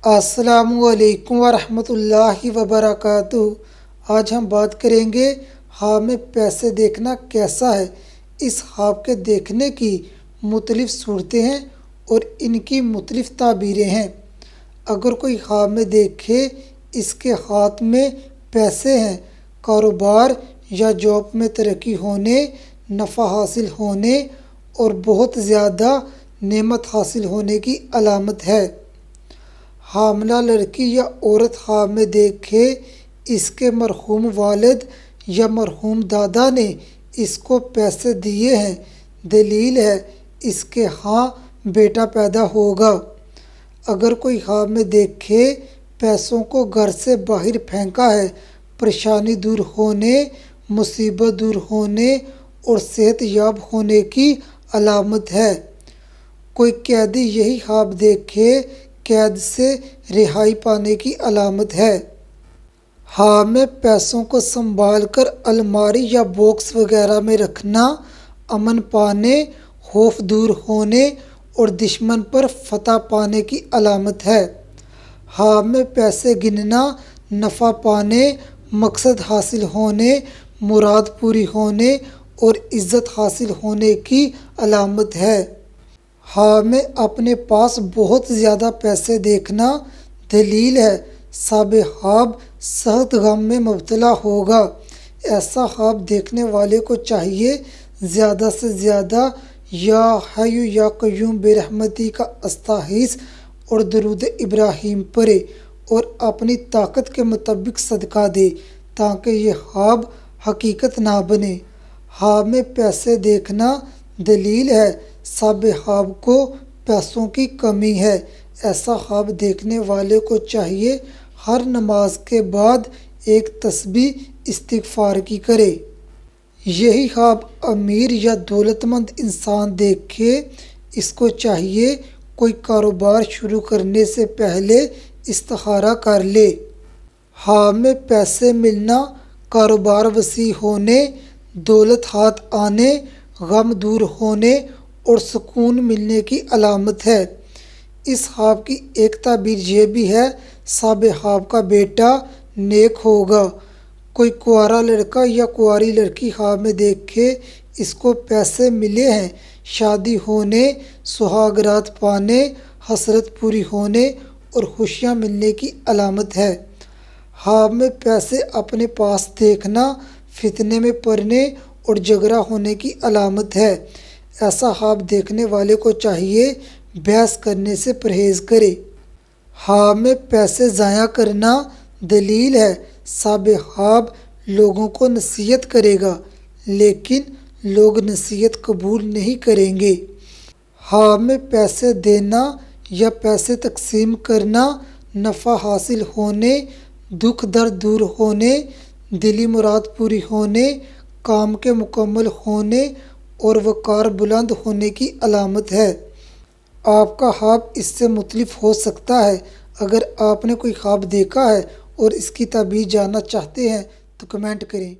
अस्सलामुअलैकुम वरहमतुल्लाहि वबरकातुहू। आज हम बात करेंगे ख्वाब में पैसे देखना कैसा है। इस ख्वाब के देखने की मुख्तलिफ सूरतें हैं और इनकी मुख्तलिफ ताबीरें हैं। अगर कोई ख्वाब में देखे इसके हाथ में पैसे हैं, कारोबार या जॉब में तरक्की होने, नफ़ा हासिल होने और बहुत ज़्यादा नेमत हासिल होने की अलामत है। हामिला लड़की या औरत ख्वाब में देखे इसके मरहूम वालिद या मरहूम दादा ने इसको पैसे दिए हैं, दलील है इसके हाँ बेटा पैदा होगा। अगर कोई ख्वाब में देखे पैसों को घर से बाहर फेंका है, परेशानी दूर होने, मुसीबत दूर होने और सेहतयाब होने की अलामत है। कोई कैदी यही ख्वाब देखे कैद से रिहाई पाने की अलामत है। ख्वाब में पैसों को संभाल कर अलमारी या बॉक्स वगैरह में रखना अमन पाने, खौफ दूर होने और दुश्मन पर फतह पाने की अलामत है। ख्वाब में पैसे गिनना नफ़ा पाने, मकसद हासिल होने, मुराद पूरी होने और इज़्ज़त हासिल होने की अलामत है। ख्वाब में अपने पास बहुत ज़्यादा पैसे देखना दलील है साहिब ख्वाब सख्त गम में मुब्तला होगा। ऐसा ख्वाब देखने वाले को चाहिए ज़्यादा से ज़्यादा या हय्यु या क़य्यूम बिरहमती का अस्तग़ीस और दरूद इब्राहीम पढ़े और अपनी ताकत के मुताबिक सदका दे ताकि ये ख्वाब हकीकत ना बने। ख्वाब में पैसे देखना दलील है साहिब ख्वाब को पैसों की कमी है। ऐसा ख्वाब देखने वाले को चाहिए हर नमाज के बाद एक तस्बीह इस्तिग़फ़ार की करे। यही ख्वाब अमीर या दौलतमंद इंसान देखे इसको चाहिए कोई कारोबार शुरू करने से पहले इस्तिखारा कर ले। ख्वाब में पैसे मिलना कारोबार वसी होने, दौलत हाथ आने, गम दूर होने और सुकून मिलने की अलामत है। इस ख्वाब की एक ताबीर ये भी है साहिब ख्वाब का बेटा नेक होगा। कोई कुंवारा लड़का या कुंवारी लड़की ख्वाब में देखे इसको पैसे मिले हैं, शादी होने, सुहागरात पाने, हसरत पूरी होने और खुशियाँ मिलने की अलामत है। ख्वाब में पैसे अपने पास देखना फितने में पड़ने और झगड़ा होने की अलामत है। ऐसा ख्वाब देखने वाले को चाहिए बहस करने से परहेज़ करे। ख्वाब में पैसे ज़ाया करना दलील है साहिब ख्वाब लोगों को नसीहत करेगा लेकिन लोग नसीहत कबूल नहीं करेंगे। ख्वाब में पैसे देना या पैसे तकसीम करना नफ़ा हासिल होने, दुख दर्द दूर होने, दिली मुराद पूरी होने, काम के मुकम्मल होने और वक़ार बुलंद होने की अलामत है। आपका ख्वाब इससे मुख्तलिफ हो सकता है। अगर आपने कोई ख्वाब देखा है और इसकी ताबीर जानना चाहते हैं तो कमेंट करें।